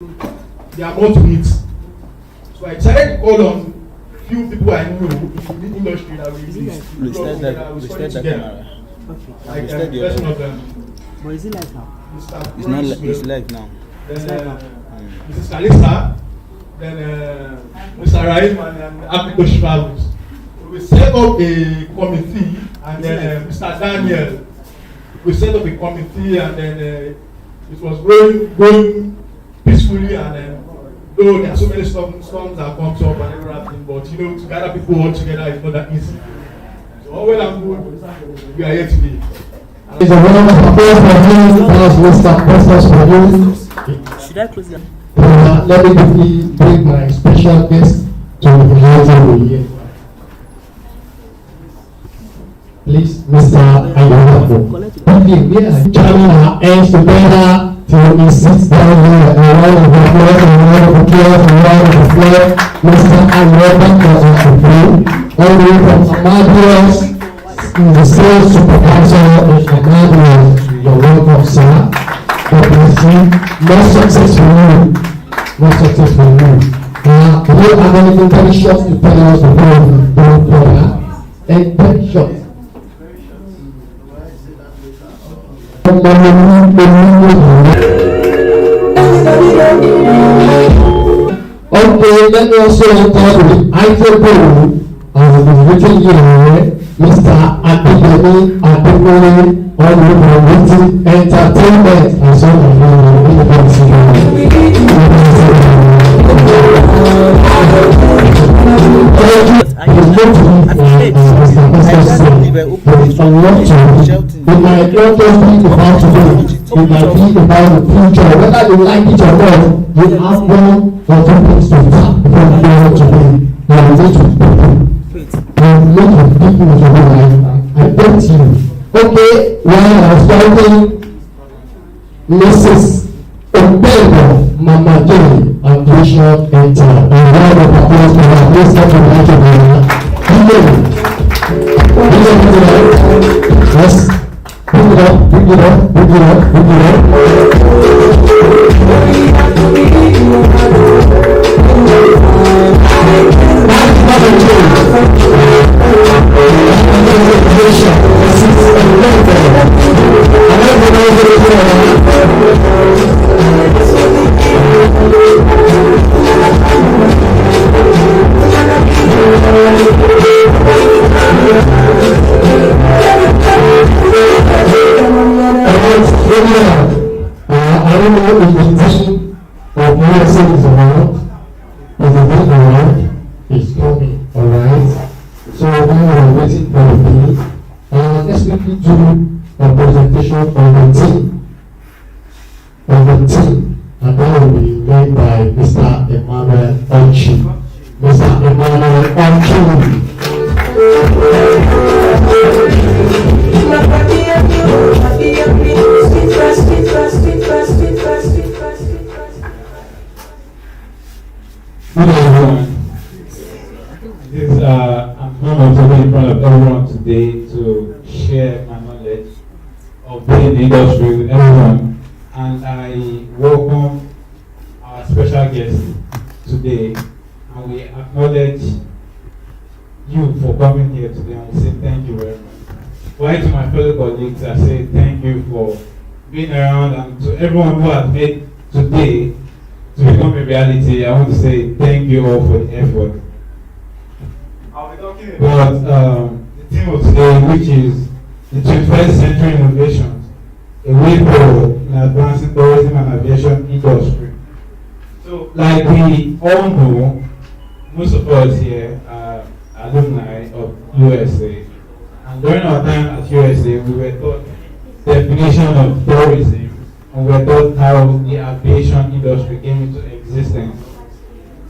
There are more to it. So I decided to call on few people I know in the industry that we Restart that camera. Like the person of them. But is it live now? It's live now. Then Mrs. Kalista, then Mr. Rahim and Africa Travels. We set up a committee, and then Mr. Daniel, we set up a committee, and then it was going peacefully, and then though there are so many storms that comes up and everything, but to gather people all together is not that easy. So all well and good, we are here today. It's a round of applause for him as Mr. Costas for you. Should I close them? Let me quickly bring my special guest to the house here. Please, Mr. Ayodafo. Okay, we are jamming our hands together to insist down here. A round of applause, a round of applause, a round of applause. Mr. Ayodafo is to play. All the way from Amadeus, the sales supervisor in Amadeus. You're welcome, sir. God bless you. More success for you. More success for you. Do you have anything very short to tell us before we go further? And very short. Okay, let me also talk with ITO as it is written here, Mr. Adeyemi Ademole, all the way from Written Entertainment and so on. It might not just be about today, it might be about the future. Whether you like it or not, you have one or two things to tap before you go today. You are going to people. You look at people in your life. I bet you. Okay, while I was talking, Mrs. Obego Mama J, Aviation enter. And round of applause for her. Please come to the mic. Yes. Bring it up, bring it up, bring it up, bring it up. I don't know if the team of USA is around, but the team around is coming, alright? So now we are waiting for the team. Let's quickly do a presentation of the team. And that will be made by Mr. Emmanuel Onchi. Mr. Emmanuel Onchi. Good everyone. I'm honored to be in front of everyone today to share my knowledge of being in the industry with everyone. And I welcome our special guest today. And we acknowledge you for coming here today, and we say thank you very much. While to my fellow colleagues, I say thank you for being around, and to everyone who has made today to become a reality, I want to say thank you all for the effort. I'll be talking about the theme of today, which is the 21st century innovations, a way forward in advancing tourism and aviation industry. So, like we all know, most of us here are alumni of USA, and during our time at USA, we were taught the definition of tourism, and we were taught how the aviation industry came into existence.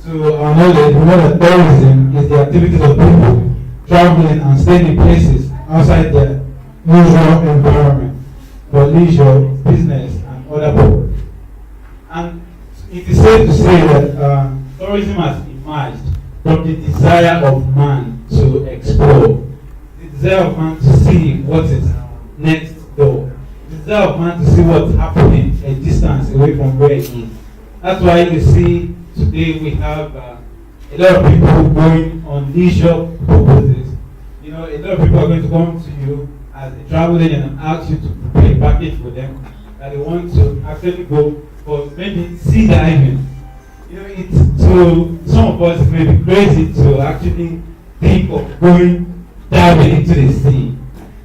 So our knowledge, we know that tourism is the activities of people traveling and staying in places outside their usual environment for leisure, business, and other purposes. And it is safe to say that tourism has emerged from the desire of man to explore, the desire of man to see what is next door, the desire of man to see what's happening a distance away from where he is. That's why you see today we have a lot of people going on leisure purposes. You know, a lot of people are going to come to you as a travel agent and ask you to prepare a package for them that they want to actually go for maybe sea diving. You know, it's to some of us it may be crazy to actually think of going diving into the sea.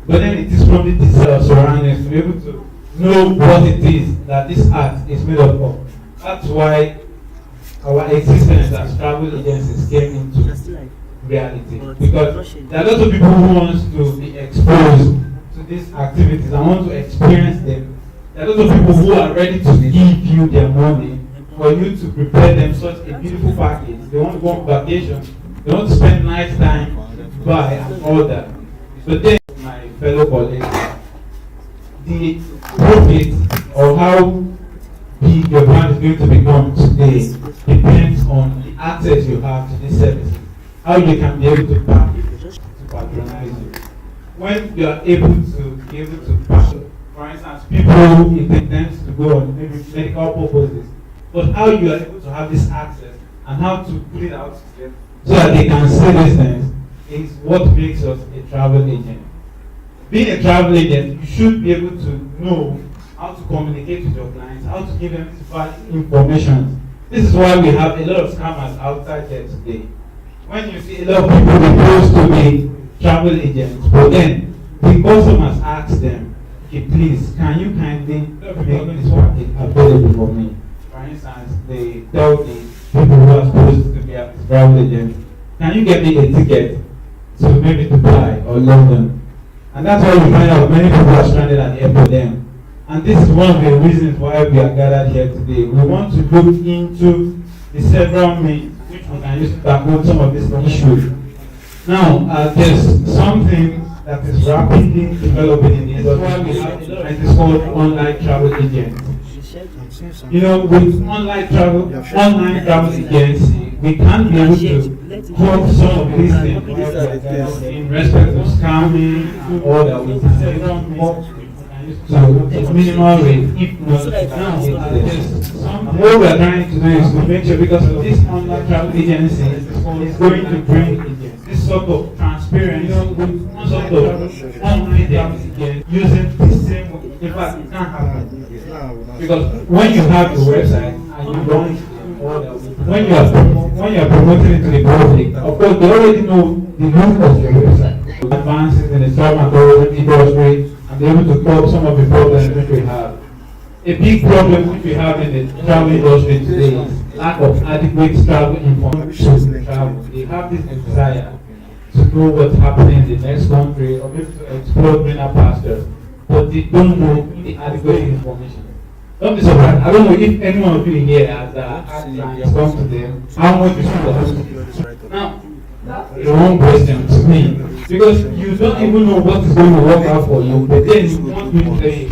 But then it is from the surroundings to be able to know what it is that this art is made up of. That's why our existence as travel agencies came into reality. Because there are lots of people who want to be exposed to these activities and want to experience them. There are lots of people who are ready to give you their money for you to prepare them such a beautiful package. They want to go on vacation. They want to spend nice time, buy and all that. But then, my fellow colleagues, the profit or how big your brand is going to become today depends on the access you have to these services. How you can be able to patronize you. When you are able to patronize, for instance, people intend to go on maybe medical purposes, but how you are able to have this access and how to put it out to them so that they can see these things is what makes us a travel agent. Being a travel agent, you should be able to know how to communicate with your clients, how to give them this valid information. This is why we have a lot of scammers outside there today. When you see a lot of people supposed to be travel agents, but then the customers ask them, okay, please, can you kindly make this package available for me? For instance, they tell the people who are supposed to be a travel agent, can you get me a ticket to maybe Dubai or London? And that's why you find out many people are stranded at the airport then. And this is one of the reasons why we are gathered here today. We want to look into the several means which we can use to tackle some of these issues. Now, there's something that is rapidly developing in the industry, and it is called online travel agents. You know, with online travel agency, we can be able to hold some of these things in respect of scamming and all that. We can say so it's minimal rate, if not now. What we are trying to do is to make sure, because of this online travel agency is going to bring this sort of transparency, one sort of online dating using the same. In fact, it can't happen because when you have the website and you don't, when you are promoting it to the public, of course they already know the look of your website. Advances in the travel and tourism industry. And be able to solve some of the problems which we have. A big problem which we have in the travel industry today is lack of adequate travel information. They have this desire to know what's happening in the next country or maybe to explore greener pastures, but they don't know the adequate information. Don't be surprised. I don't know if any one of you here has come to them. How much is it? Now, that's the wrong question to me. Because you don't even know what is going to work out for you, but then you want me to say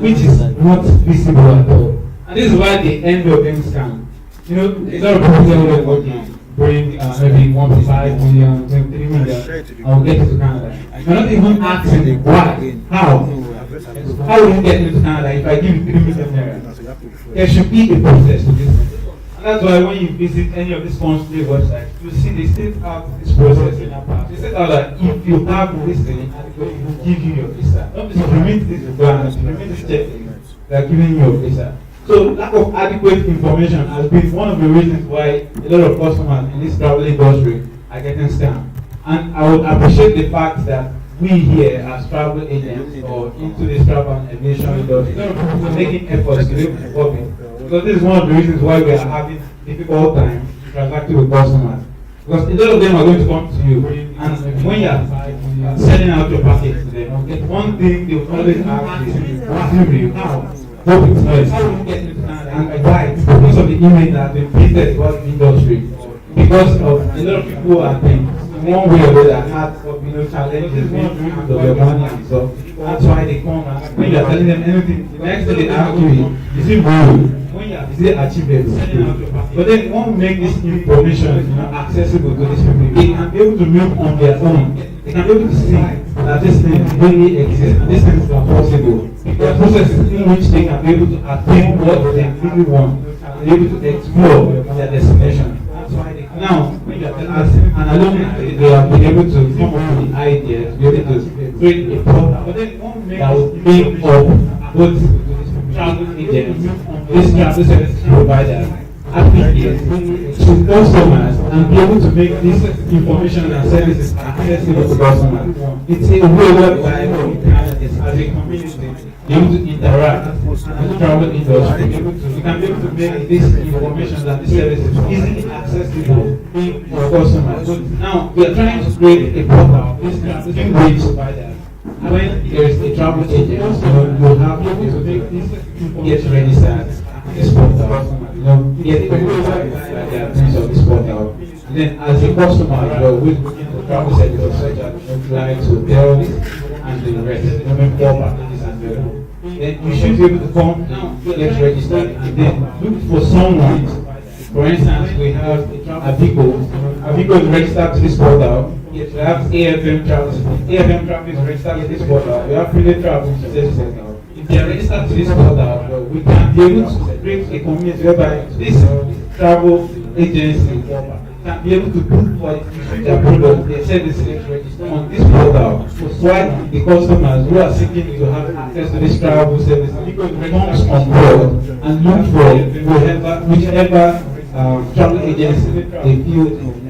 which is not visible at all. And this is why they end up being scammed. You know, a lot of people say, okay, bring maybe 1.5 million, maybe 3 million, I'll get you to Canada. You're not even asking why, how. How will you get into Canada if I give you 3 million naira? There should be a process to this. That's why when you visit any of these consulate websites, you see they set out this process in advance. They set out that if you have this thing, it will give you your visa. Don't be surprised this requirement, remit this check, they are giving you your visa. So lack of adequate information has been one of the reasons why a lot of customers in this travel industry are getting scammed. And I would appreciate the fact that we here as travel agents or into this travel and aviation industry, are making efforts to be able to cover. Because this is one of the reasons why we are having difficult time transacting with customers. Because a lot of them are going to come to you, and when you are sending out your package to them, one thing they will always ask is, what do you how? Hope it's nice. How do you get into Canada? And why? Because of the image that has been painted about the industry. Because of a lot of people have been, in one way or the other, had challenges with their money and stuff. That's why they come, and when you are telling them anything, the next thing they ask you is it real? Is it achievable? But then when we make this information accessible to these people, they can be able to move on their own. They can be able to see that this thing really exists and these things are possible. There are processes in which they can be able to attain what they really want. be able to explore their destination. Now, as an alumni, they have been able to come up with the idea to be able to create a portal that will link up both travel agents, these travel services providers, applicants to customers, and be able to make this information and services accessible to customers. It's a way whereby we can, as a community, be able to interact with the travel industry. We can be able to make this information and these services easily accessible for customers. Now, we are trying to create a portal in which when there is a travel agent, you have to make this get registered this portal, get verified that they are things of this portal. And then as a customer, you are with the travel services such as flights, hotels, and the rest, maybe 4 packages and the then you should be able to come now, get registered, and then look for someone. For instance, we have Avico. Avico is registered to this portal. We have AFM Travel. AFM Travel is registered to this portal. We have Freedom Travel to this portal. If they are registered to this portal, we can be able to create a community whereby this travel agency can be able to put for their product, their services on this portal. While the customers who are seeking to have access to this travel service comes on board and look for whichever travel agency they feel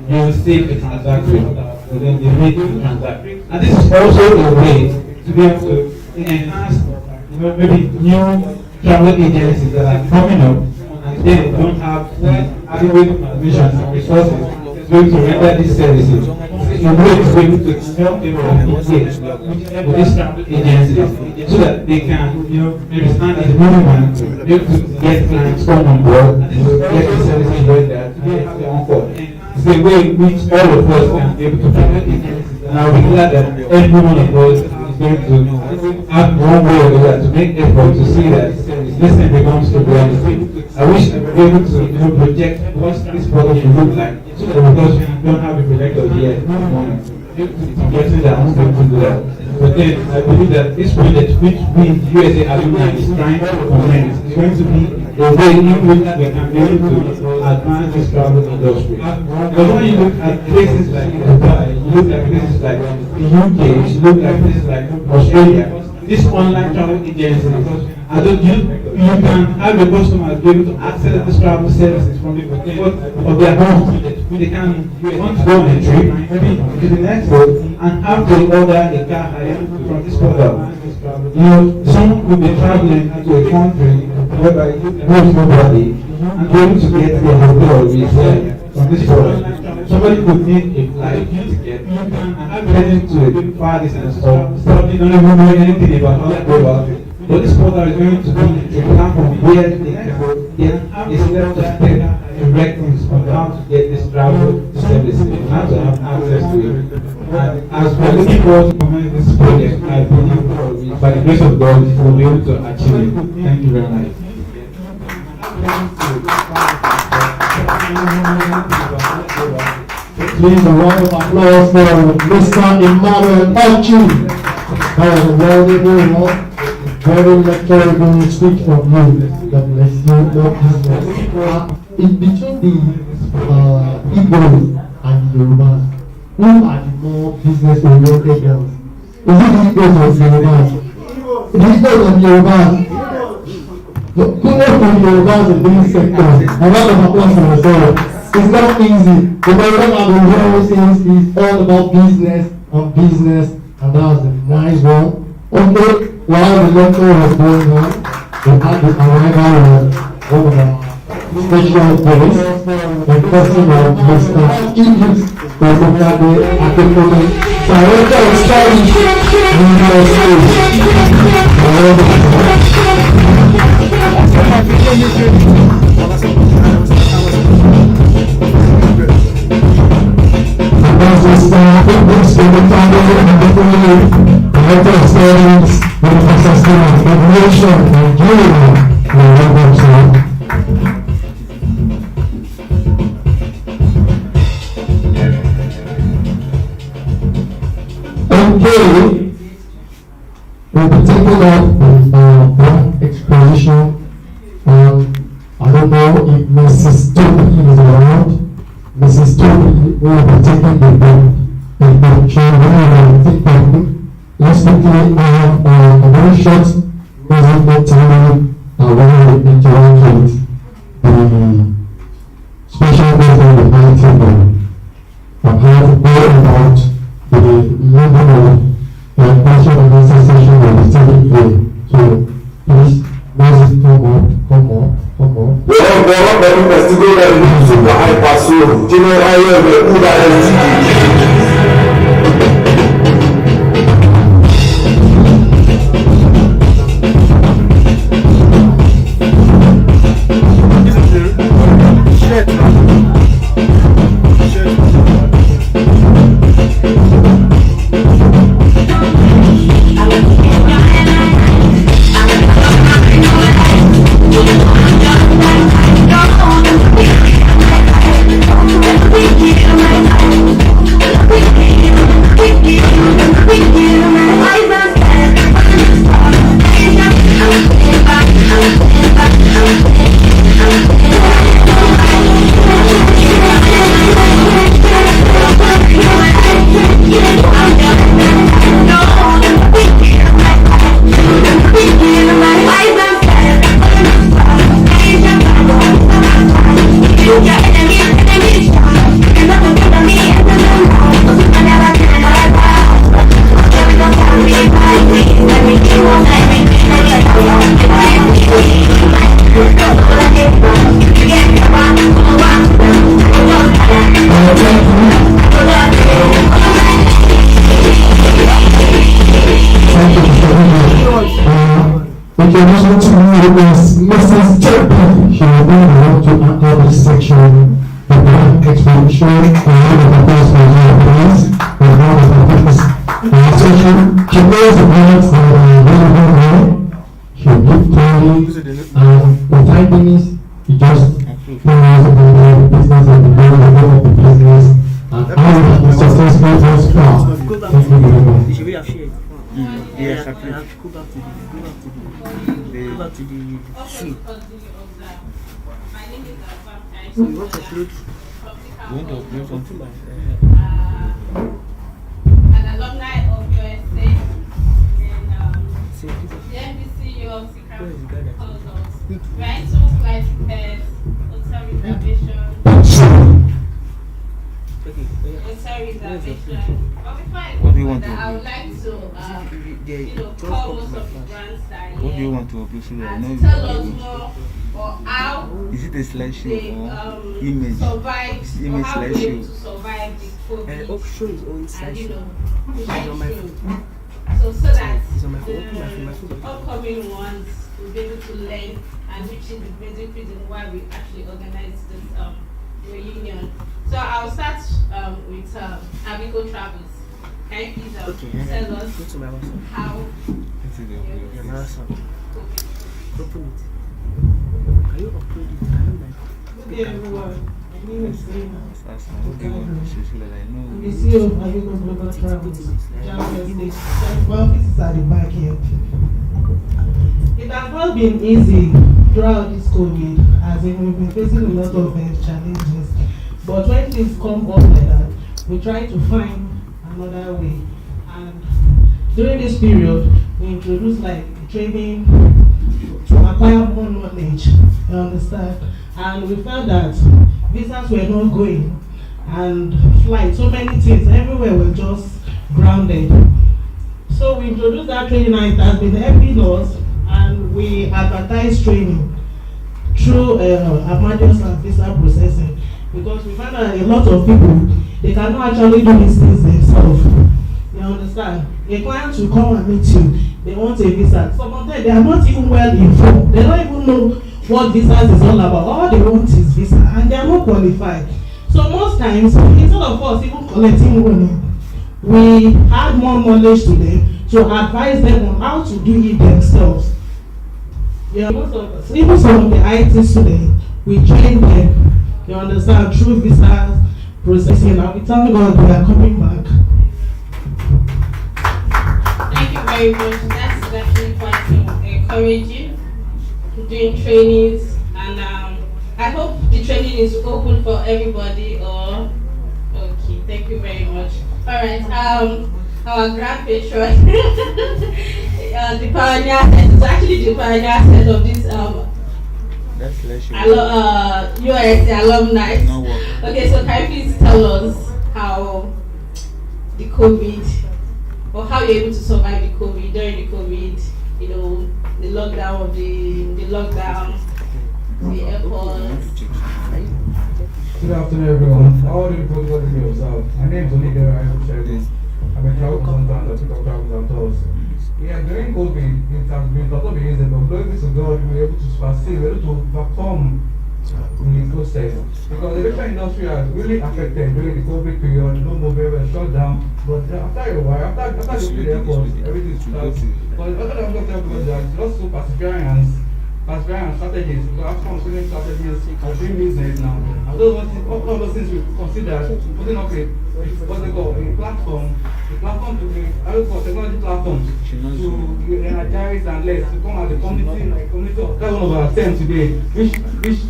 will save the transaction. So then they make the transaction. And this is also a way to be able to enhance, maybe new travel agencies that are coming up and they don't have adequate information and resources going to render these services. In ways to be able to help them communicate with these travel agencies so that they can, maybe stand in the movement, be able to get clients come on board and get the services rendered and get their own call. It's a way in which all of us can be able to benefit. And I'll be glad that every one of us is going to have one way or the other to make effort to see that this thing becomes a reality. I wish I would be able to project what this product should look like, because we don't have a projector here at the moment. I'm guessing that I won't be able to do that. But then I believe that this project, which we, USA Alumni, is trying to implement, is going to be a way in which we can be able to advance this travel industry. Because when you look at places like Dubai, you look at places like the UK, you look at places like Australia, this online travel agencies, you can have your customers be able to access these travel services from the comfort of their home. They can want to go on a trip, maybe to the next road, and have to order a car hire from this portal. Someone could be traveling to a country whereby there is nobody, and be able to get their hotel reserved from this portal. Somebody could need a flight ticket and heading to a far distance, or somebody don't even know anything about how to go about it. But this portal is going to be a platform where they can get a step-by-step directions on how to get this travel services and how to have access to it. And as we're looking forward to implement this project, I believe by the grace of God, we'll be able to achieve it. Thank you very much. Please a round of applause for Mr. Emmanuel Ochi. That was a very lecturable speech from you. God bless you. Lord Jesus. In between the Igbos and the Yorubas, who are the more business-oriented girls? Is it the Igbos or the Yorubas? The Igbos and the Yorubas. Kudos to the Yorubas in this sector. A lot of applause for yourself. It's not easy. Because what I've been hearing since is all about business and business, and that was a nice one. Okay, while the lecture was going on, we had the arrival of one of our special guests, the person of Mr. Idris Ogunade Akekole, Director of Studies, Mr. Idris Ogunade Akekole, Director of Studies, University of Aviation, Nigeria. Okay, we'll be taking up with one exposition on, I don't know if Mrs. Toby is around. Mrs. Toby will be taking the book and the children will take the let's quickly have a very short music time and we will interact with the special guest on the high table. I've heard more about the level of question and answer session that is taking place. So please, music come on. Wọ́n gbọ́ pẹ̀lú festival rẹ̀ ní ìṣòwò àìpàṣẹ jẹ́nà ayé rẹ̀ kúrò Introduction to you is Mrs. Jerry. She will bring you to another this section. The blank explanation and how the purpose of the place and how the purpose session. She knows the words and very well. She will give clearly and in 5 minutes you just finalize the business and the goal of the business and how the successful thus far. Thank you very much. You should have shared. Yes, I have to go back to the sheet. So you want to upload? You want to upload something like an alumni of USA and the NBC of Secret calls us. Rental, flight repairs, hotel reservation. Hotel reservation. What do you want to I would upload? like to, call most of the brands that are What do you here want to upload so that I know and if tell us you more or how Is it a slideshow they or image? survive, It's or image how they able slideshow. to survive the COVID. Option is on And slideshow. live on my through. So that It's on my phone. Open my phone. the upcoming ones will be able to learn and which is the basic reason why we actually organized this reunion. So I'll start with Avico Travels. Can you please tell us Go to my WhatsApp. how Yeah, my WhatsApp. Open it. Can you upload it? I don't like. Good day, everyone. My name is Zaina. What do you want to say so that I know? I'm the CEO of Avico Global Travels. Jamaica State. My office is at the back here. It has not been easy throughout this COVID, as in we've been facing a lot of challenges. But when things come up like that, we try to find another way. And during this period, we introduced like training to acquire more knowledge. You understand? And we found that visas were not going, and flights, so many things everywhere were just grounded. So we introduced that training, and it has been helping us, and we advertise training through emergency and visa processing, because we found that a lot of people, they cannot actually do these things themselves. You understand? A client will come and meet you, they want a visa. Some of them, they are not even well informed. They don't even know what visas is all about. All they want is visa, and they are not qualified. So most times, instead of us even collecting money, we add more knowledge to them to advise them on how to do it themselves. Yeah, most of us, even some of the IT students, we train them, you understand, through visa processing, and we thank God we are coming back. Thank you very much. That's actually quite encouraging. Doing trainings, and I hope the training aviation is open for everybody, or okay? Thank you very much. All right. Our grand patron, the pioneer head, is actually the pioneer head of this That's leisure. USC alumni. No work. Okay, so can you please tell us how the COVID, or how you're able to survive the COVID during the COVID, you know, the lockdown of the lockdown, the airports. Good afternoon, everyone. How are you people going to yourself? My name is Olivia. I'm a travel consultant at Pick Travels and Tours. Yeah, during COVID, it has been a lot of easy, but glory to God, we were able to succeed, we were able to overcome the process. Because the aviation industry has really affected during the COVID period, no movement was shut down. But after a while, after the airport, everything starts. But other than what everybody has lost to perseverance strategies, because after considering strategies and doing business now, and all those things we consider putting up what's it called, a platform to be, technology platforms to energize and let to come as a community of, that's one of our terms today, which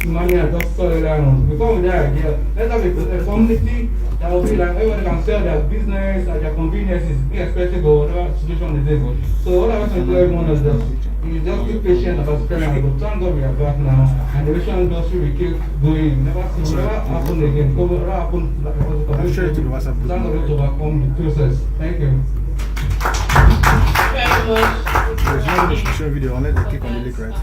Emmanuel just saw earlier on. We come with that idea, let's have a community that will be like everybody can sell their business at their conveniences, irrespective of whatever situation it is. So what I want to tell everyone is just be patient about experience, but thank God we are back now, and the aviation industry will keep going. Never happen again. Never happen like it was. I'm sure it will thank God to overcome the process. Thank you. Very much. There's no description video unless they click on the link, right?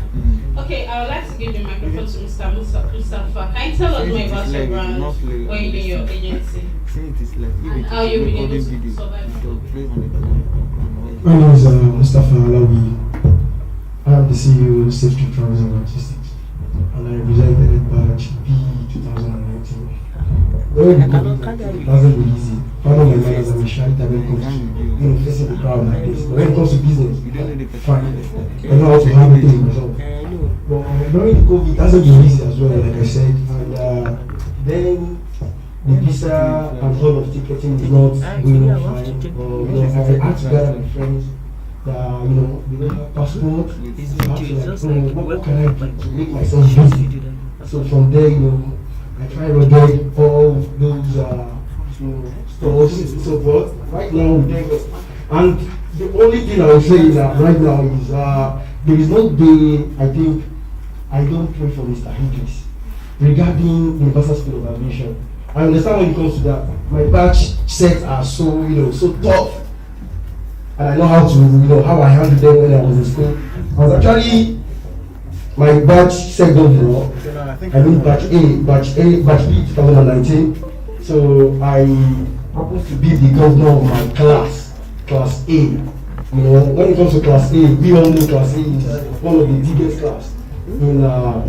Okay, I would like to give the microphone to Mr. Mustafa. Can you tell us more about your brand or even your agency? And how you've been able to survive? My name is Mustafa Alawi. I am the CEO of Safety Travels and Logistics, and I represented at batch B 2019. During the COVID, it hasn't been easy. One of my managers are shy that when it comes to facing the crowd like this. But when it comes to business, fine. I know how to handle things myself. But during the COVID, it hasn't been easy as well, like I said. And then the visa and all of ticketing is not going on fine. I had to gather my friends. They don't have passport. What can I do to make myself busy? So from there, I try to get all those stores and so forth. Right now, and the only thing I will say that right now is there is no day I think I don't pray for Mr. Hendricks regarding Universal School of Aviation. I understand when it comes to that. My batch sets are so tough. And I know how to, how I handled them when I was in school. I was actually my batch second floor. I mean batch B 2019. So I happened to be the governor of my class A. When it comes to class A, we all know class A is one of the biggest class in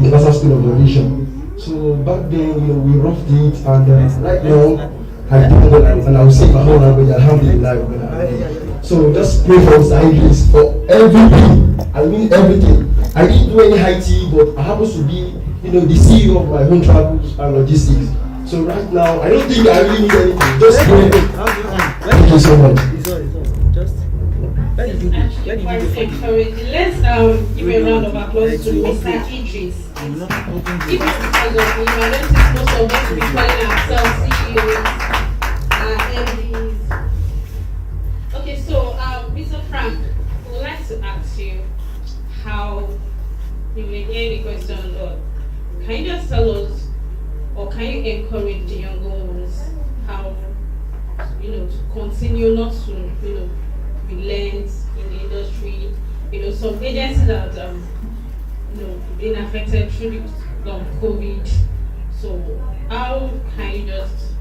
Universal School of Aviation. So back then, we roughed it, and right now I do it, and I will say my whole language, alhamdulillah. So just pray for Mr. Idris for everything. I mean everything. I didn't do any high tea, but I happen to be, the CEO of my own travels and logistics. So right now, I don't think I really need anything. Just pray. Thank you so much. Let's give a round of applause to Mr. Idris. If it's because of him, I don't think most of us will be calling ourselves CEOs and MDs. Okay, so Mr. Frank, we would like to ask you how you may hear the question, or can you just tell us, or can you encourage the younger ones how to continue not to relent in the industry? Some agencies that been affected through the COVID. So how can you just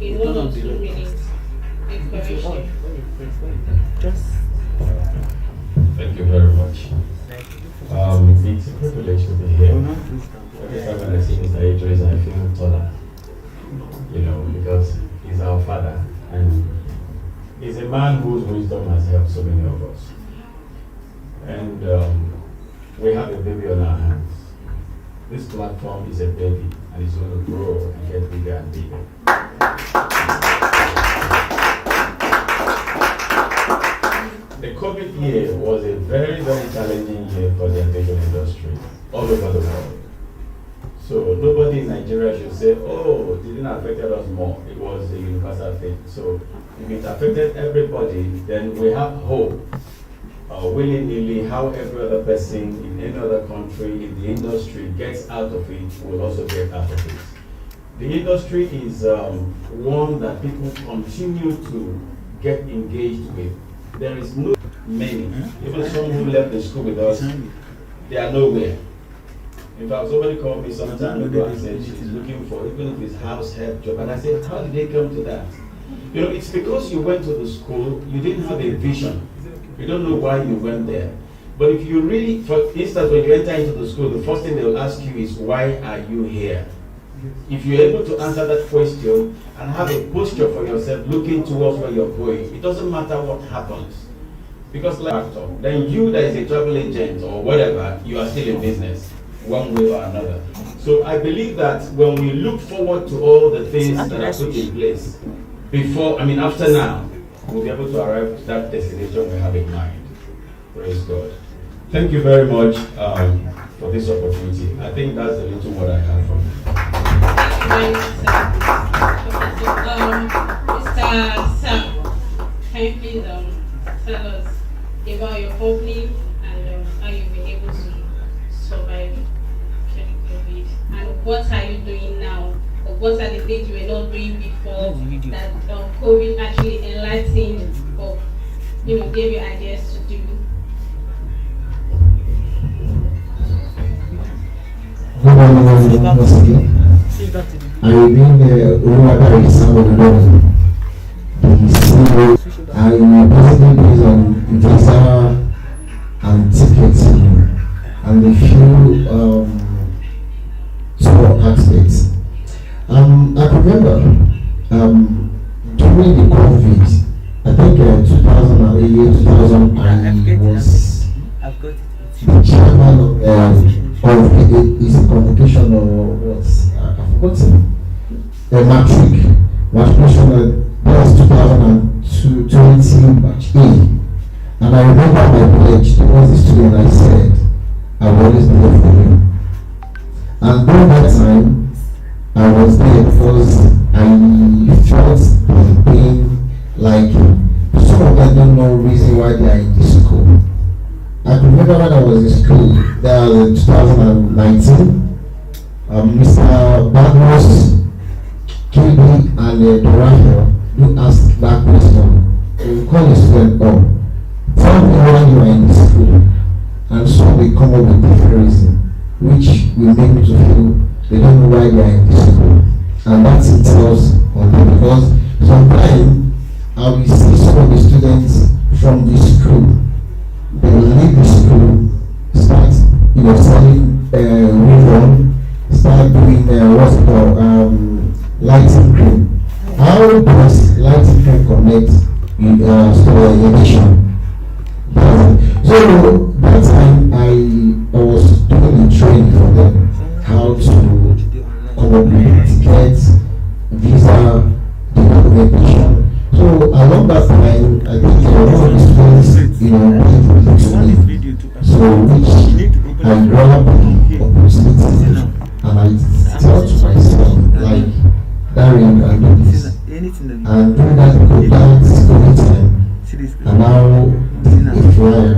in 1 or 2 minutes encourage them? Thank you very much. It's a privilege to be here. Every time when I see Mr. Idris, I feel taller. Because he's our father, and he's a man whose wisdom has helped so many of us. And we have a baby on our hands. This platform is a baby, and it's going to grow and get bigger and bigger. The COVID year was a very, very challenging year for the aviation industry all over the world. So nobody everybody in Nigeria should say, oh, it didn't affect us more. It was a universal thing. So if it affected everybody, then we have hope. Willy-nilly, how every other person in any other country in the industry gets out of it, will also get out of it. The industry is one that people continue to get engaged with. There is no many, even some who left the school with us, they are nowhere. In fact, somebody called me some time ago and said she's looking for, even if it's house help job, and I said, how did they come to that? You know, it's because you went to the school, you didn't have a vision. You don't know why you went there. But if you really, for instance, when you enter into the school, the first thing they'll ask you is, why are you here? If you're able to answer that question and have a posture for yourself looking towards where you're going, it doesn't matter what happens. Because like, then you that is a travel agent or whatever, you are still in business, one way or another. So I believe that when we look forward to all the things that are put in place, after now, we'll be able to arrive at that destination we have in mind. Praise God. Thank you very much for this opportunity. I think that's a little what I have from you. Mr. Sam, can you please tell us about your company and how you've been able to survive COVID? And what are you doing now? Or what are the things you were not doing before that COVID actually enlightened or gave you ideas to do? Good morning, once again. I remain Oluwadari Samuel, the CEO. I basically based on visa and ticketing and a few tour aspects. I remember during the COVID, I think 2008, I was the chairman of is it convocation or what? I've forgotten. Matriculation, that was 2020 batch A. And I remember my pledge towards the student, I said, I will always be there for you. And during that time, I was there because I felt the pain, like some of them don't know reason why they are in this school. I remember when I was in school, that was in 2019, Mr. Bagros, KB, and Dorafel, you asked that question. We call the student up. Tell me why you are in this school. And so we come up with different reasons, which will make me to feel they don't know why they are in this school. And that's it tells on them, because sometimes I will see some of the students from this school. They will leave the school, start selling uniform, start doing what's called lighting cream. How does lighting cream connect with aviation? So that time I was doing the training for them, how to come up with tickets, visa, documentation. So along that time, I think one of the students, to me. So which I grabbed the opportunity and I thought to myself, like, Darren, I do this. And during that COVID time, and now a flyer,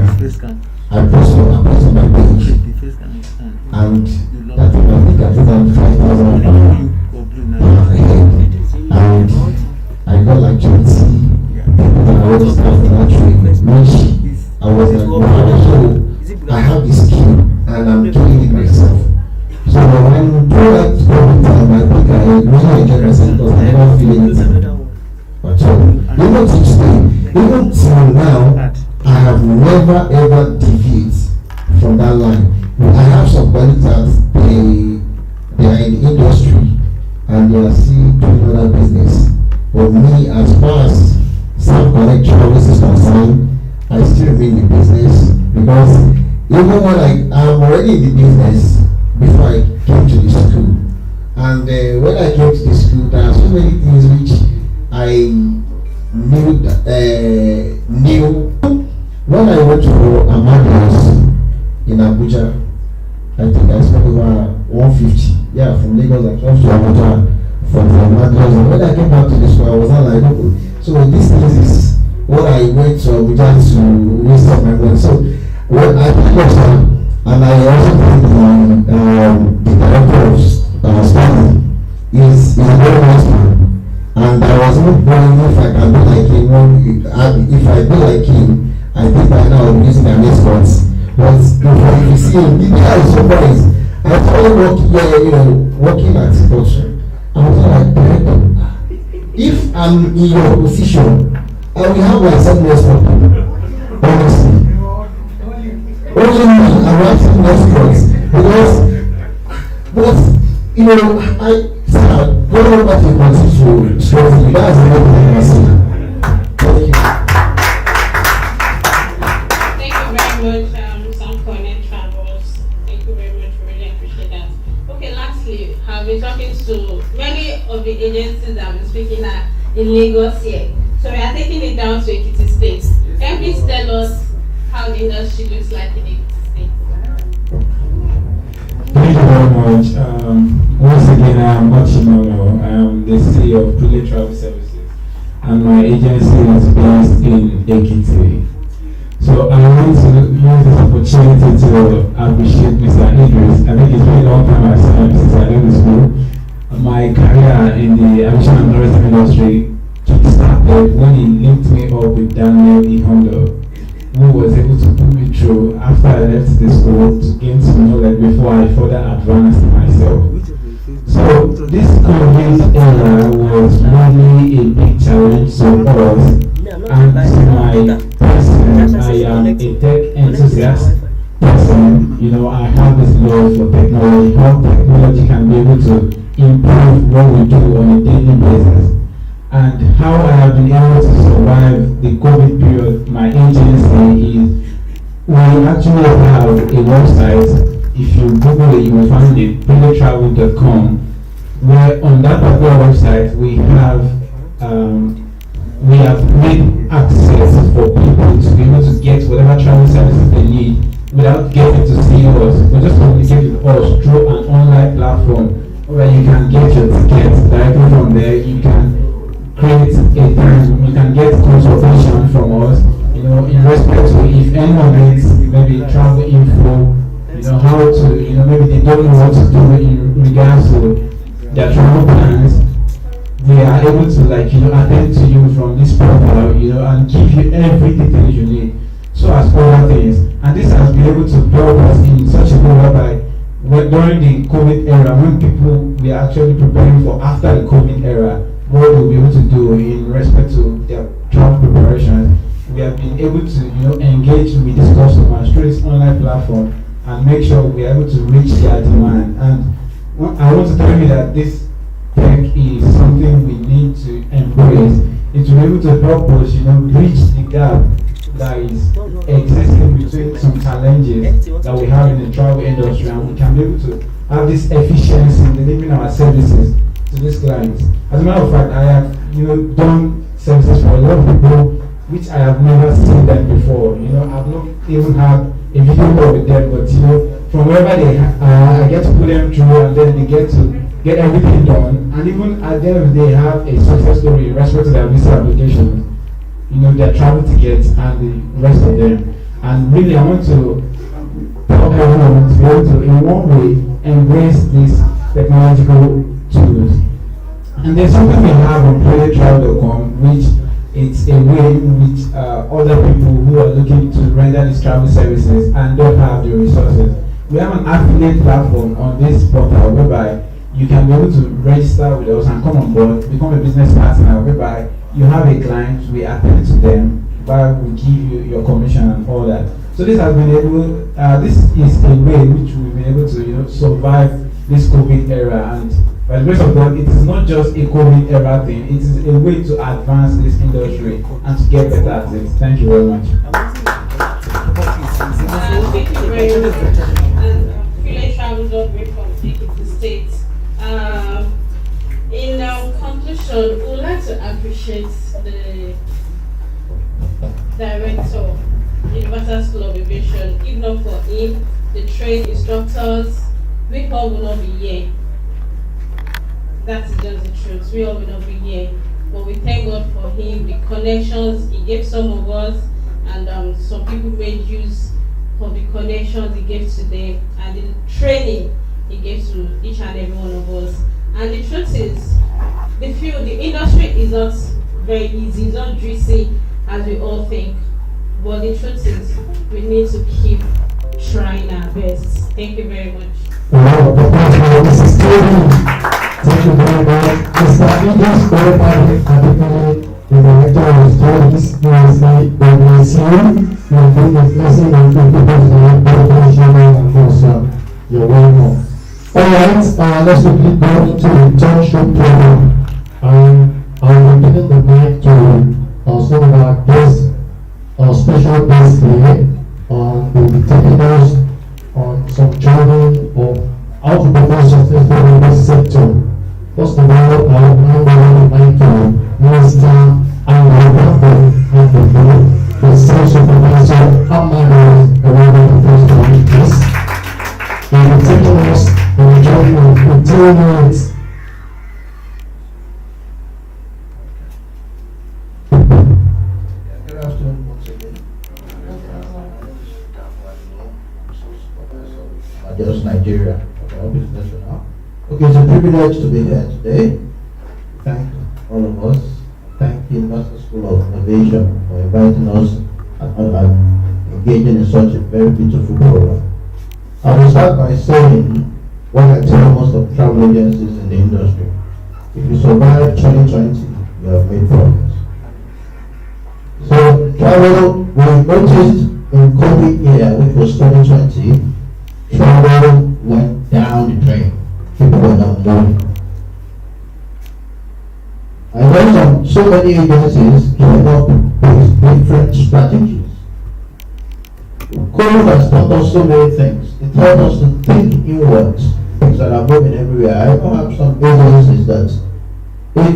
I posted on my page, and that time I think I put on 5,000 ahead, and I got like 20 people that I was starting that trade, which I was like, wow, so I have this skill and I'm doing it myself. So when during that COVID time, I think I really enjoyed myself because I never feel anything. But so, even to today, even till now, I have never ever deviated from that line. I have some colleagues that they are in the industry and they are still doing other business. But me, as far as South Connect Travels is concerned, I still remain in the business because even when I'm already in the business before I came to the school. And when I came to the school, there are so many things which I knew. When I went to Amadeus in Abuja, I think I spent over 150. Yeah, from Lagos and come to Abuja for the matters. And when I came back to this school, I was not like, okay, so this is what I went to Abuja to waste of my money. So when I came up, and I also think the director of study is a very nice man. And I was not knowing if I can be like him. If I be like him, I think by now I'm using an escorts. But if you see him, the guy is surprised. I saw him working at production. I was like, if I'm in your position, I will have like some respect. Honestly. Only me, I'm writing escorts. Because, but, I going over to continue stressing, that's the way I see. Thank you. Thank you very much, Sam Connect Travels. Thank you very much. Really appreciate that. Okay, lastly, I've been talking to many of the agencies that I've been speaking at in Lagos here. So we are taking it down to Ekiti State. Can you please tell us how the industry looks like in Ekiti State? Thank you very much. Once again, I am Ochimolo. I am the CEO of Brilliant Travel Services, and my agency is based in Ekiti. So I want to use this opportunity to appreciate Mr. Idris. I think it's been a long time since I left the school. My career in the aviation and tourism industry started when he linked me up with Daniel Ihondo, who was able to put me through after I left the school to gain some knowledge before I further advanced myself. So this COVID era was really a big challenge to us, and to my person, I am a tech enthusiast person. I have this love for technology, how technology can be able to improve what we do on a daily basis. And how I have been able to survive the COVID period, my agency is, we actually have a website. If you Google it, you will find it, brillianttravel.com, where on that particular website we have made access for people to be able to get whatever travel services they need without getting to see us. We just communicate with us through an online platform where you can get your tickets directly from there. You can create a time, you can get consultation from us, in respect to if anyone needs maybe travel info, how to, maybe they don't know what to do in regards to their travel plans. We are able to attend to you from this portal, and give you every detail you need. So as other things, and this has been able to help us in such a way whereby during the COVID era, when people were actually preparing for after the COVID era, what we'll be able to do in respect to their travel preparation, we have been able to engage with these customers through this online platform and make sure we are able to reach their demand. And I want to tell you that this tech is something we need to embrace. It will be able to help us bridge the gap that is existing between some challenges that we have in the travel industry, and we can be able to have this efficiency in delivering our services to these clients. As a matter of fact, I have done services for a lot of people which I have never seen them before. I've not even had a video call with them, but from wherever they are, I get to put them through, and then they get to get everything done. And even at the end of the day, have a success story in respect to their visa applications, their travel tickets and the rest of them. And really, I want to tell everyone to be able to, in one way, embrace these technological tools. And there's something we have on brillianttravel.com, which it's a way in which other people who are looking to render these travel services and don't have the resources. We have an affiliate platform on this portal whereby you can be able to register with us and come on board, become a business partner, whereby you have a client, we attend to them, while we give you your commission and all that. So this has been able, this is a way in which we've been able to survive this COVID era, and by the grace of God, it is not just a COVID era thing, it is a way to advance this industry and to get better at it. Thank you very much. Thank you very much. And Brilliant Travels from Ekiti State. In conclusion, we would like to appreciate the director, Universal School of Aviation. If not for him, the trained instructors, we all will not be here. That is just the truth. We all will not be here. But we thank God for him, the connections he gave some of us, and some people made use of the connections he gave to them, and the training he gave to each and every one of us. And the truth is, the industry is not very easy, it's not juicy as we all think. But the truth is, we need to keep trying our best. Thank you very much. Thank you very much. Mr. Idris qualified articulate the director of studies, USC, WSU. You have been a blessing and contributed to the professional and also you're welcome. Alright, let's quickly go to the talk show program. I'll be giving the mic to some of our guests, our special guests here. They'll be taking us on some journey of how to become successful in this sector. First of all, I would hand over the mic to Minister and the sales supervisor, Alumni, the one of the first to meet this. He will be taking us on a journey of 15 minutes. Good afternoon once again. Just Nigeria. Okay, it's a privilege to be here today. Thank all of us. Thank the University School of Aviation for inviting us and engaging in such a very beautiful program. I will start by saying what I tell most of travel agencies in the industry. If you survive 2020, you have made progress. So travel, we noticed in COVID year, which was 2020, travel went down the drain. People were not moving. I know so many agencies came up with different strategies. COVID has taught us so many things. It taught us to think inwards, things that are moving everywhere. I have some agencies that they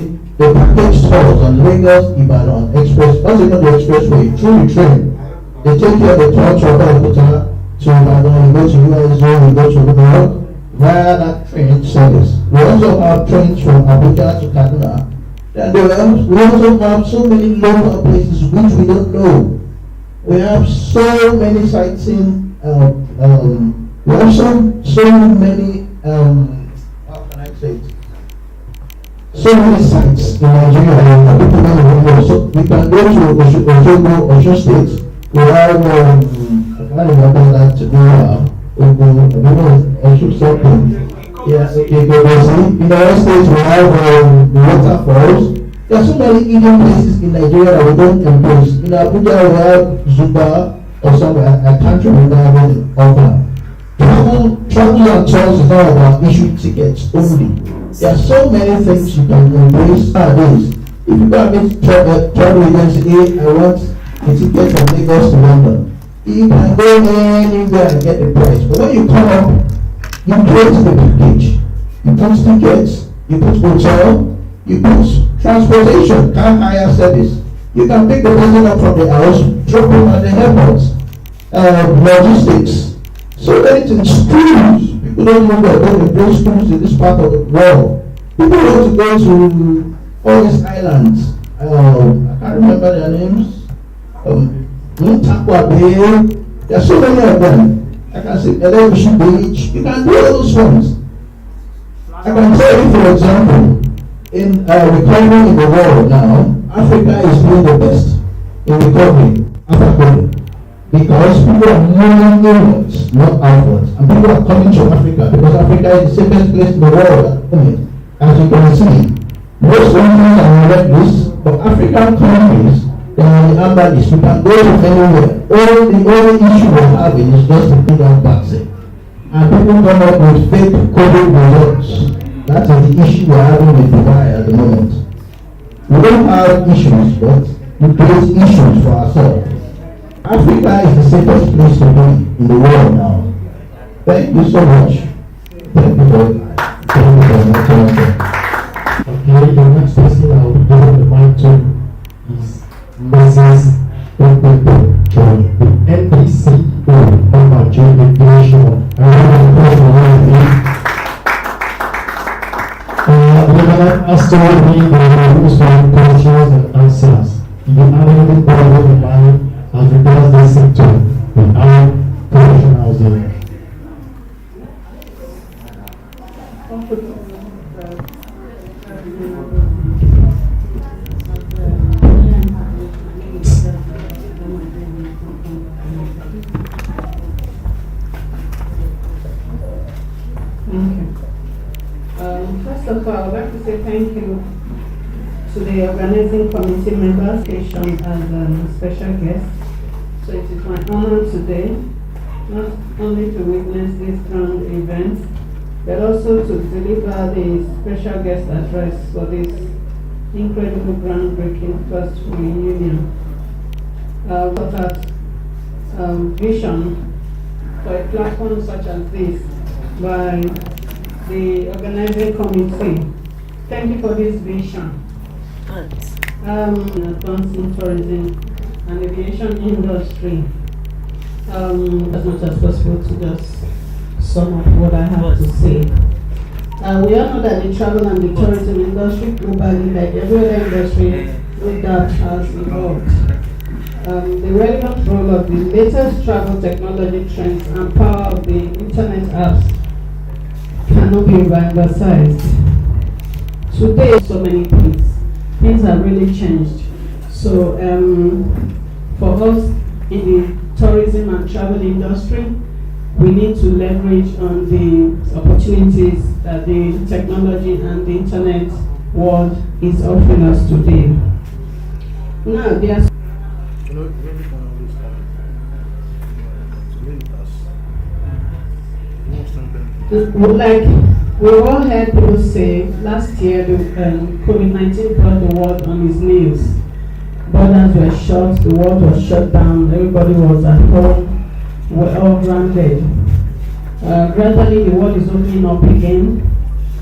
package tours on Lagos, Ibadan, Express, not even the expressway, through the train. They take care of the tour to Abeokuta, to Ibadan, you go to USO, you go to New York, via that train service. We also have trains from Abuja to Kaduna. And we also have so many local places which we don't know. We have so many sightseeing, we have so many, how can I say it? So many sites in Nigeria, and people don't know. So we can go to Osho State. We have, I can't remember that now. Osho something. Yeah, okay, in our state we have waterfalls. There are so many hidden places in Nigeria that we don't embrace. In Abuja we have Zuba or somewhere, I can't remember what offer. Travel and tours is not about issuing tickets only. There are so many things you can embrace nowadays. If you go and meet travel agency, I want a ticket from Lagos to London. You can go anywhere and get the price. But when you come up, you create the package. You put tickets, you put hotel, you put transportation, car hire service. You can pick the person up from the house, drop him at the airport. Logistics. So many things. Schools. People don't know that there are great schools in this part of the world. People want to go to all these islands. I can't remember their names. Muntakwa Bay. There are so many of them. I can say Elevision Beach. You can do all those ones. I can tell you, for example, in recovery in the world now, Africa is doing the best in recovery. Africa. Because people are moving inwards, not outwards. And people are coming to Africa because Africa is the safest place in the world at the moment. As you can see, most countries are on the red list, but African countries, they are on the amber list. You can go to anywhere. The only issue we're having is just to bring out vaccine. And people come up with fake COVID results. That is the issue we're having with Dubai at the moment. We don't have issues, but we create issues for ourselves. Africa is the safest place to be in the world now. Thank you so much. Thank you for my time. Okay, the next person I will be giving the mic to is Mrs. John, the NPCO of Aviation. I want to that has to be used for questions and answers. If you have anything going on in mind as regards this sector, we have professionals there. First of all, I would like to say thank you to the organizing committee members as special guests. So it is my honor today not only to witness this grand event, but also to deliver the special guest address for this incredible groundbreaking first reunion. But that vision for a platform such as this by the organizing committee. Thank you for this vision. Advancing tourism and aviation industry. As much as possible to just sum up what I have to say. We all know that the travel and the tourism industry globally, like every other industry, no doubt has evolved. The relevant role of the latest travel technology trends and power of the internet apps cannot be overemphasized. Today, so many things have really changed. So for us in the tourism and travel industry, we need to leverage on the opportunities that the technology and the internet world is offering us today. Now, there's like we all heard people say last year the COVID-19 brought the world on its knees. Borders were shut, the world was shut down, everybody was at home, we're all grounded. Gradually the world is opening up again,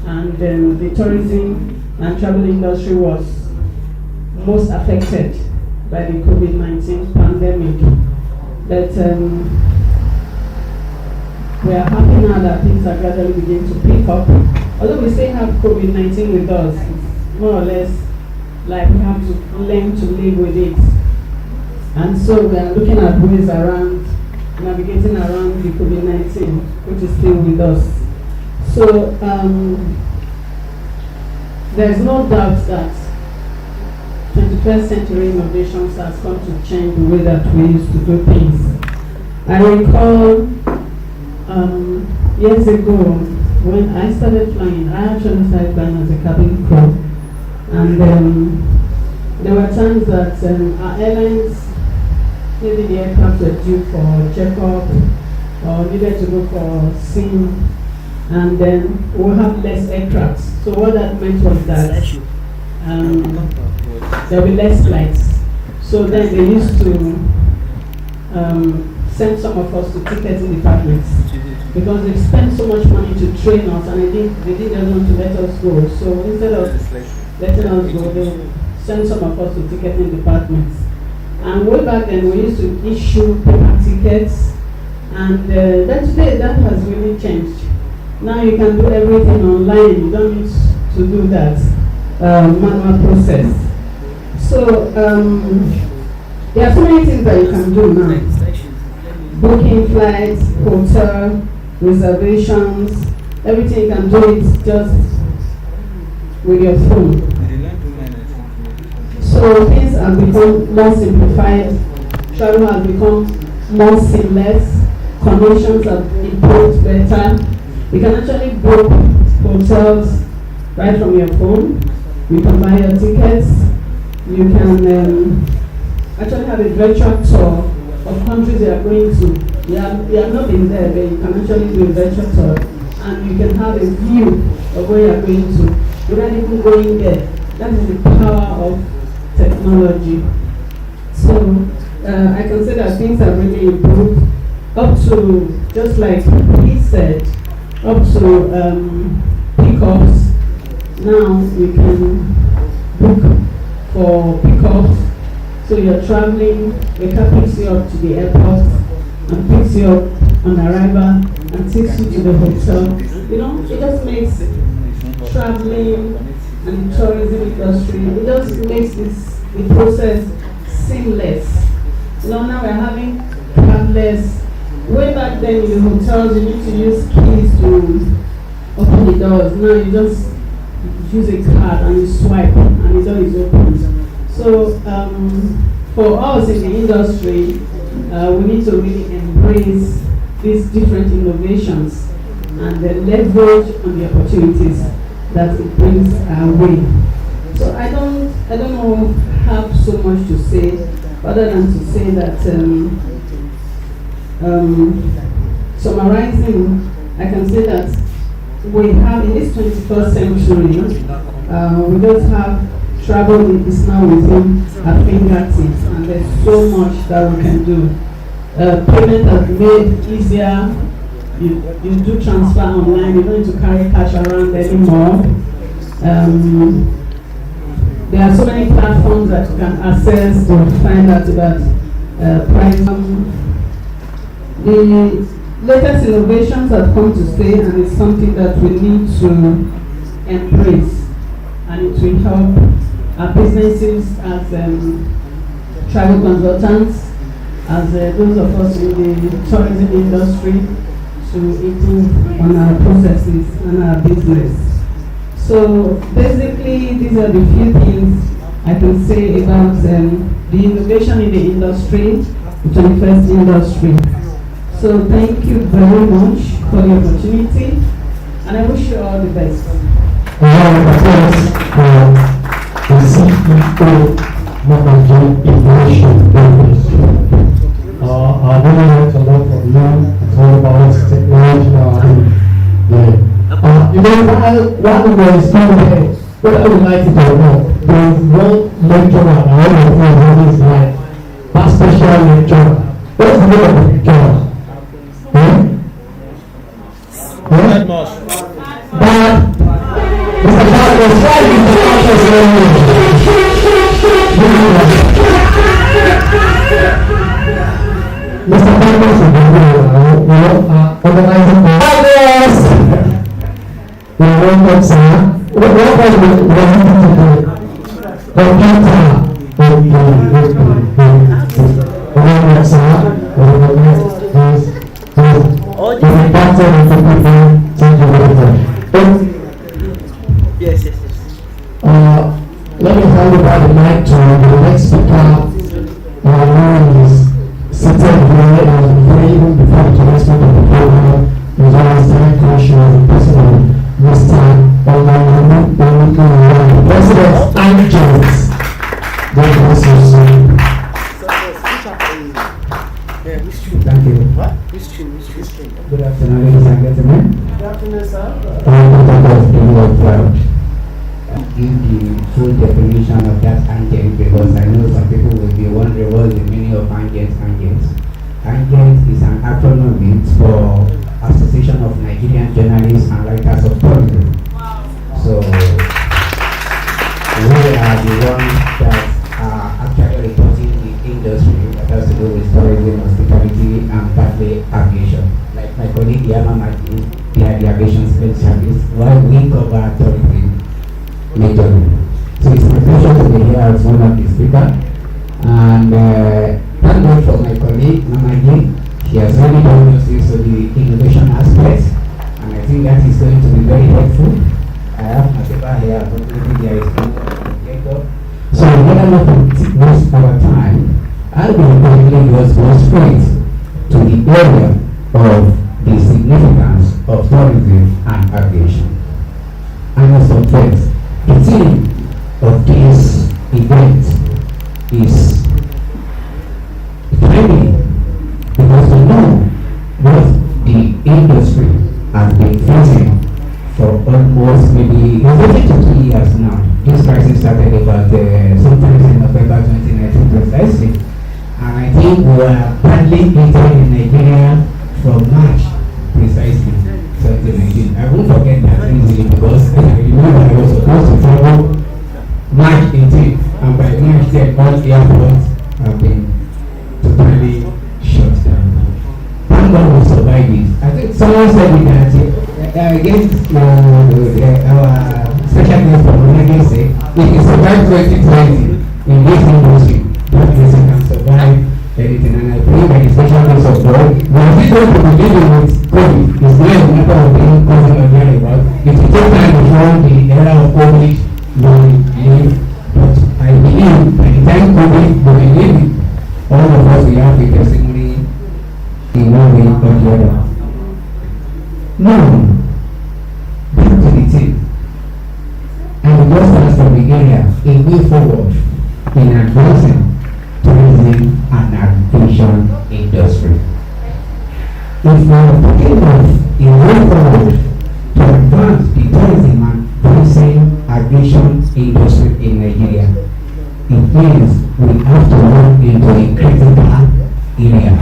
and the tourism and travel industry was most affected by the COVID-19 pandemic. But we are happy now that things are gradually beginning to pick up. Although we still have COVID-19 with us, it's more or less like we have to learn to live with it. And so we are looking at ways around, navigating around the COVID-19, which is still with us. So there's no doubt that 21st century innovations has come to change the way that we used to do things. I recall years ago when I started flying, I actually started flying as a cabin crew. And there were times that our airlines, maybe the aircraft were due for checkup or needed to go for SIM, and then we'll have less aircraft. So what that meant was that there will be less flights. So then they used to send some of us to ticketing departments because they spent so much money to train us, and they didn't want to let us go. So instead of letting us go, they send some of us to ticketing departments. And way back then, we used to issue paper tickets, and today that has really changed. Now you can do everything online. You don't need to do that manual process. So there are so many things that you can do now. Booking flights, hotel, reservations, everything you can do it just with your phone. So things have become more simplified, travel has become more seamless, connections have improved better. You can actually book hotels right from your phone. You can buy your tickets. You can actually have a virtual tour of countries you are going to. You have not been there, but you can actually do a virtual tour, and you can have a view of where you are going to without even going there. That is the power of technology. So I can say that things have really improved up to, just like he said, up to pickups. Now you can book for pickups. So you're traveling, the car picks you up to the airport and picks you up on arrival and takes you to the hotel. You know, it just makes traveling and the tourism industry. It just makes the process seamless. Now we're having cardless. Way back then in the hotels, you need to use keys to open the doors. Now you just use a card and you swipe and the door is open. So for us in the industry, we need to really embrace these different innovations and then leverage on the opportunities that it brings our way. So I don't know have so much to say other than to say that summarizing, I can say that we have in this 21st century, we just have travel is now within our fingertips, and there's so much that we can do. Payment has made easier. You do transfer online. You don't need to carry cash around anymore. There are so many platforms that you can access to find out about price. The latest innovations have come to stay, and it's something that we need to embrace, and it will help our businesses as travel consultants, as those of us in the tourism industry, to improve on our processes and our business. So basically, these are the few things I can say about the innovation in the industry, the 21st industry. So thank you very much for the opportunity, and I wish you all the best. The CEO of Aviation industry. I really learned a lot from you. It's all about technology now. You know, while we were still there, what I would like to do now, there's one lecturer I want to is like that special lecturer. What's the name of the lecturer? Mr. Barros, why did you not us Mr. Barros is organizing the welcome, sir. What was the computer? Welcome, sir. Yes. Let me hand over the mic to the next speaker, who is seated here and even before the commencement of the program, is always very conscious and personal, Mr. Alumni, President and Jones. God bless you, sir. Thank you. Good afternoon, ladies and gentlemen. Good afternoon, sir. Give the full definition of that ANGET, because I know some people will be wondering what is the meaning of ANGET. ANGET is an acronym for Association of Nigerian Journalists and Writers of Tourism. So we are the ones that are actually reporting the industry that has to do with tourism, hospitality, and partly aviation. Like my colleague Yama Mati, they are the aviation specialists, while we cover tourism majorly. So it's my pleasure to be here as one of the speakers. And thank God for my colleague Mamagi. She has really done justice to the innovation aspect, and I think that is going to be very helpful. I have my paper here, unfortunately there is no. So in order not to waste our time, I will quickly go straight to the area of the significance of tourism and aviation. I must confess, the theme of this event is timely, because we know what the industry has been facing for almost maybe 52 years now. This crisis started about sometime in November 2019 precisely, and I think we were badly hit in Nigeria from March precisely 2019. I won't forget that easily, because I remember I was supposed to travel March 18th, and by March 10th, all airports have been totally shut down. Thank God we survived it. I think someone said it that I guess our special guest from Renegade If you survive 2020 in this industry, that person can survive anything. And I pray by the special grace of God, we are still going to be dealing with COVID. It's not a matter of being causing or hearing about. It will take time before the era of COVID will leave. But I believe by the time COVID will be leaving, all of us will have a testimony in one way or the other. Now, back to the team. And just as from the area, a way forward in advancing tourism and aviation industry. If we are talking of a way forward to advance the tourism and advancing aviation industry in Nigeria, it means we have to move into a critical areas.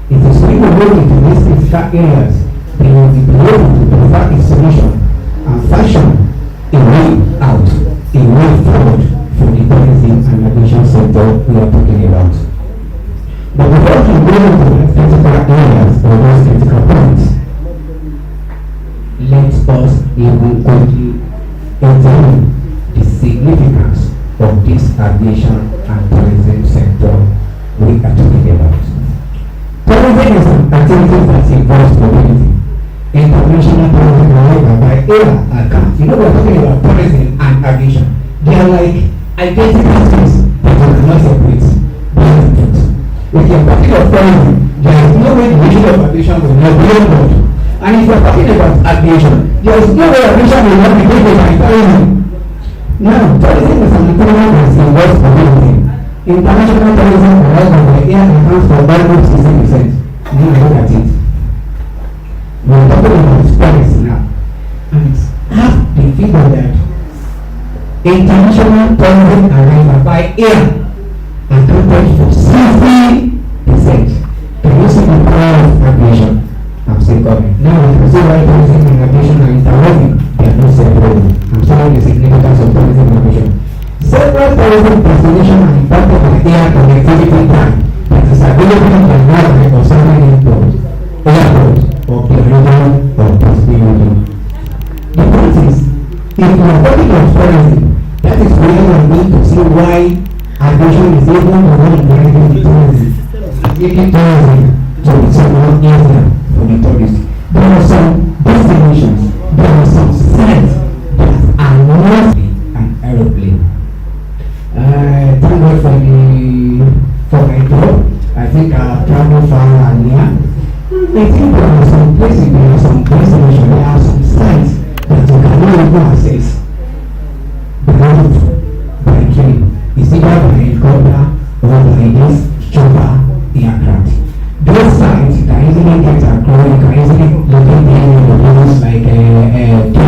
It is when we move into these critical areas, they will be able to provide a solution and fashion a way out, a way forward for the tourism and aviation sector we are talking about. But before we go into the critical areas or those critical points, let us even quickly examine the significance of this aviation and tourism sector we are talking about. Tourism is an activity that involves mobility. International tourism, however, by air account. You know, we're talking about tourism and aviation. They are like identical things that you cannot separate. If you're talking of tourism, there is no way the issue of aviation will not be involved. And if you're talking about aviation, there is no way aviation will not be involved by tourism. Now, tourism is an activity that involves mobility. International tourism, however, by air accounts for almost 60%. Now look at it. We're talking about Paris now, and half the figure that international tourism arrival by air accounted for 60%. Can you see the power of aviation? I'm still coming. Now we can see why tourism and aviation are interwoven. They are not separate. I'm showing the significance of tourism and aviation. Several tourism destinations are impacted by air connectivity time that is available in the north of certain airports of the region or Pacific region. The point is, if you are talking of tourism, that is where we need to see why aviation is able to run driving the tourism, making tourism to be somewhat easier for the tourists. There are some destinations, there are some sites that are not an aeroplane. Thank God for my job. I think I've traveled far and near. I think there are some places, there are some destinations, there are some sites that you cannot even access by train. It's either by helicopter or by this chopper aircraft. Those sites can easily get across, you can easily locate them in places like Kenya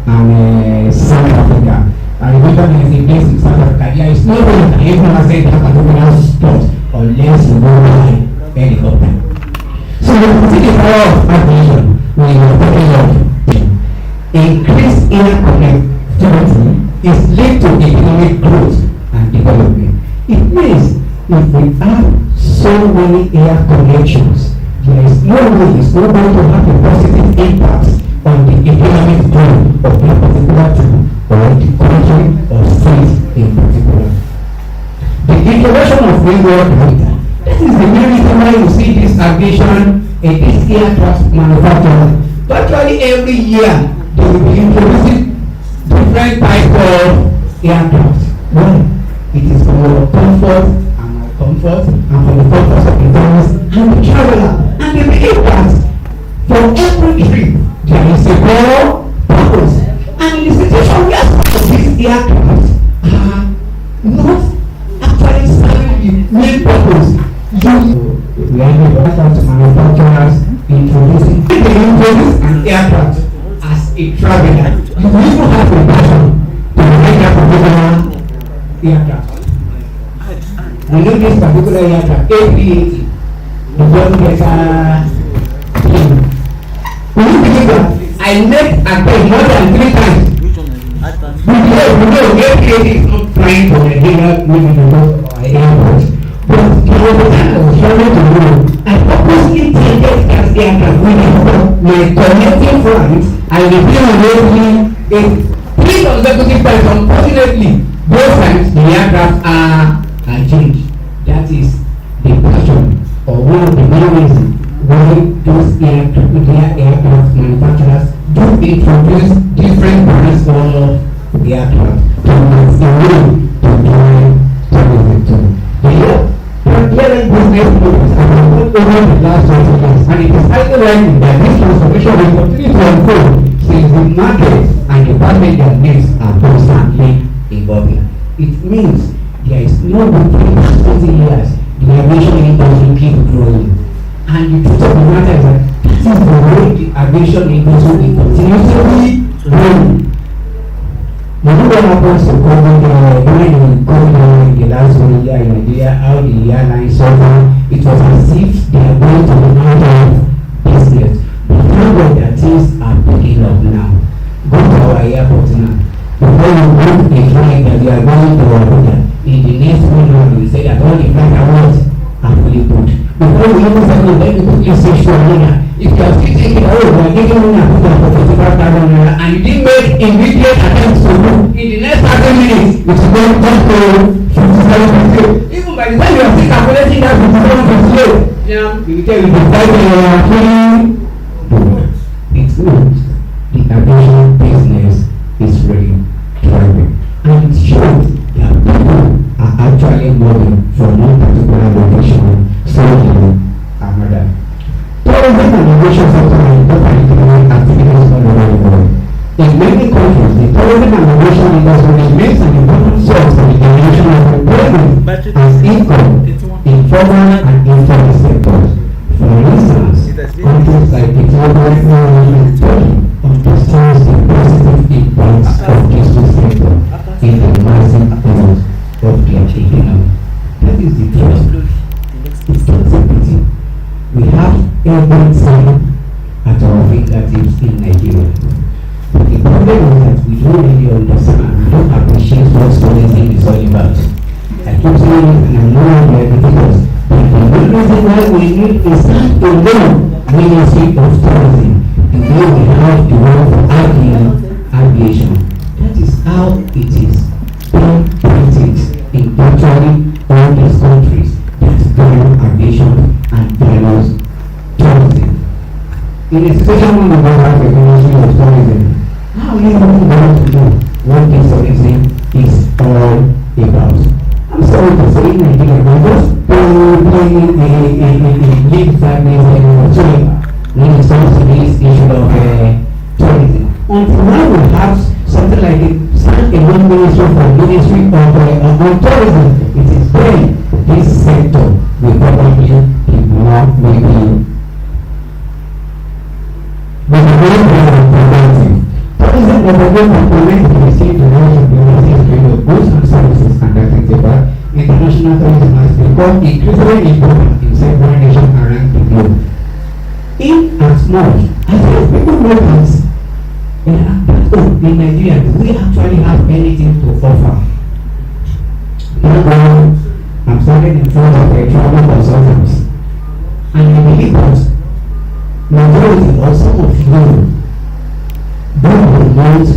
and South Africa. I remember there is a place in South Africa, there is no way you can even access that particular spot unless you go by helicopter. So you can see the power of aviation when you are talking of increased air connectivity is linked to economic growth and development. It means if we have so many air connections, there is no way it's not going to have a positive impact on the economic growth of a particular town or the country or state in particular. The introduction of railroad capital, that is the main reason why you see this aviation and this aircraft manufacturer. Virtually every year they will be introducing different types of aircraft. Why? It is for your comfort and our comfort and for the purpose of the tourist and the traveler. And they believe that for every trip there is a goal, purpose. And in the situation where some of these aircraft are not actually serving the main purpose, we are the aircraft manufacturers introducing an aircraft as a traveler. You even have a passion to ride that particular aircraft. We know this particular aircraft, A380, the one gets plane. Will you believe that? I met and paid more than 3 times. We know A380 is not flying from a regular maybe the road or airport. But there was a time I was traveling to Europe. I purposely attended that aircraft with my connecting flights and the plane already in 3 consecutive times way to join tourism too. The airline business models have evolved over the last 20 years, and it is highly likely that this transformation will continue to unfold since the market and the passenger needs are constantly evolving. It means there is no way for 20 years the aviation industry keep growing. And the truth of the matter is that this is the way the aviation industry will continuously grow. You know what happens to COVID during COVID in the last 1 year in Nigeria, how the airlines suffer. It was as if they are going to run out of business. But now that things are picking up now, go to our airport now. Before you book a flight that you are going to Abuja, in the next 1 hour you say that all the flight awards are fully booked. Before you even say, no, let me quickly switch to another. If you are still thinking, oh, we are getting money Abuja for 55,000 naira, and you didn't make immediate attempts to book, in the next 30 minutes, it is going just to 57%. Even by the time you are still calculating that 57%, you will tell you the flight actually booked. It's good. The aviation business is really thriving. And it shows that people are actually moving from one particular location to another. Tourism and aviation sector are important economic activities all over the world. In many countries, the tourism and aviation industry remains an important source of the generation of employment and income in formal and informal sectors. For instance, countries like Ethiopia and Turkey understands the positive impacts of this sector in the massive growth of their economy. That is the truth. It's creativity. We have everything at our fingertips in Nigeria. But the problem is that we don't really understand and we don't appreciate what tourism is all about. I keep saying it and I know we are ridiculous. But the main reason why we need a stand-alone Ministry of Tourism, the way we have the word for aviation. That is how it is being printed in virtually all these countries that value aviation and value tourism. In a situation when we don't have a Ministry of Tourism, how are you going to know what this tourism is all about? I'm sorry to say in Nigeria, we're just playing a big sadness when it comes to this issue of tourism. Until now we have something like a stand-alone ministry of tourism. It is when this sector will probably be more maybe very comprehensive. Tourism was a very comprehensive received the knowledge of the University of goods and services and that international tourism has become increasingly important in several nations around the globe. In as much as people know that in Nigeria, do we actually have anything to offer? Now, I'm standing in front of a travel consultants, and I believe that majority or some of you don't promote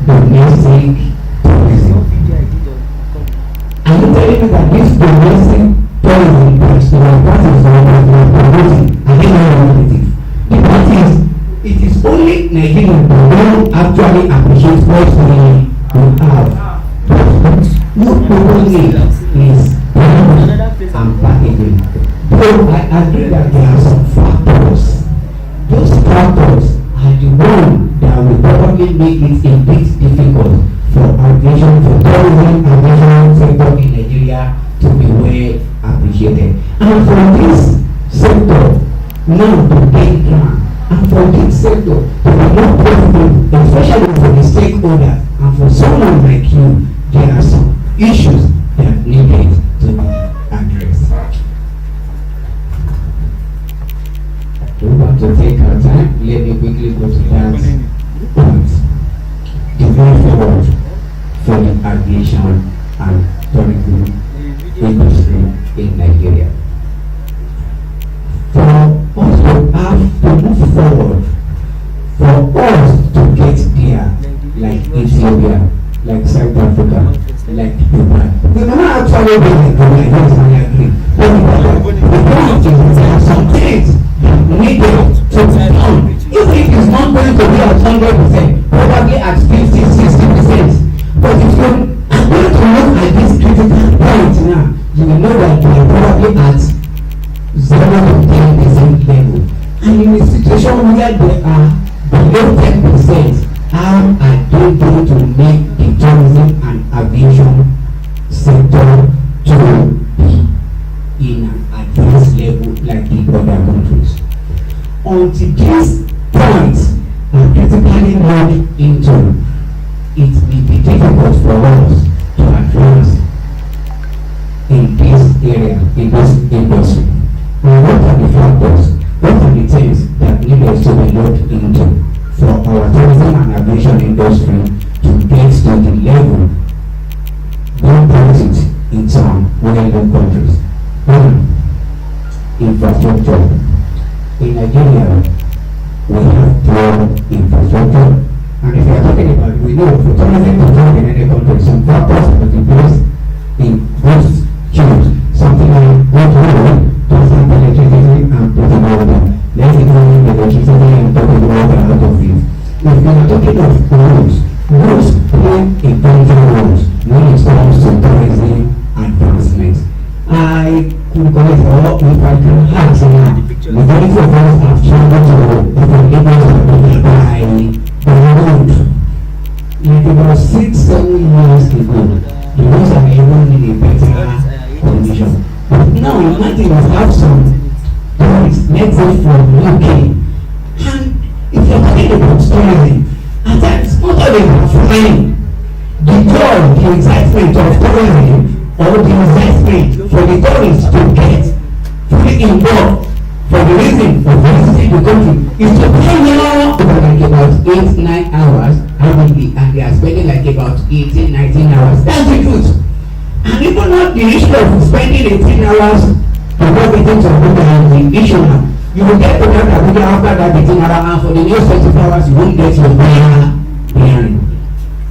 domestic tourism. Are you telling me that this domestic tourism that our parties are promoting are innovative? The fact is, it is only Nigerians who don't actually appreciate what we have. What people need is and packaging. So I agree that there are some factors. Those factors are the ones that will probably make it a bit difficult for aviation, for tourism, aviation sector in Nigeria to be well appreciated. And for this sector now to gain ground, and for this sector to be more profitable, especially for the stakeholder and for someone like you, there are some issues that needed to be addressed. We want to take our time. Let me quickly go to that point. The way forward for the aviation and tourism industry in Nigeria. For us to have to move forward, for us to get there, like Ethiopia, like South Africa, like Dubai. We cannot actually be like Dubai, yes, I agree. But the point is there are some things that needed to be done. Even if it's not going to be at 100%, probably at 50-60%. But if you are going to make the tourism and aviation sector to be in an advanced level like the other countries. Until these points are critically looked into, it will be difficult for us to advance in this area, in this industry. And what are the factors? What are the things that needed to be looked into for our tourism and aviation industry to get to the level don't put it in some Western countries? One, infrastructure. In Nigeria, we have poor infrastructure, and if we are talking about, we know for tourism to work in any country, some factors that in place in most huge, something like what road, constant electricity and putting water. Let's ignore the electricity and putting water out of it. If we are talking of roads, roads play a vital role when it comes to tourism advancement. I could go for if I can ask majority of us have traveled to different areas by road. Like about 6-7 years ago, the roads are even in a better condition. But now imagine we have some tourists, let's say from UK, and if you're talking about tourism, at times not all of them are flying. The joy, the excitement of tourism, or the investment for the tourists to get fully involved for the reason of visiting the country is to pay now like about 8-9 hours averagely, and they are spending like about 18-19 hours. That's the truth. And even not the issue of spending 18 hours to go meeting some people and the issue now. You will get to that Abuja after that 18 hours, and for the next 24 hours you won't get your hearing.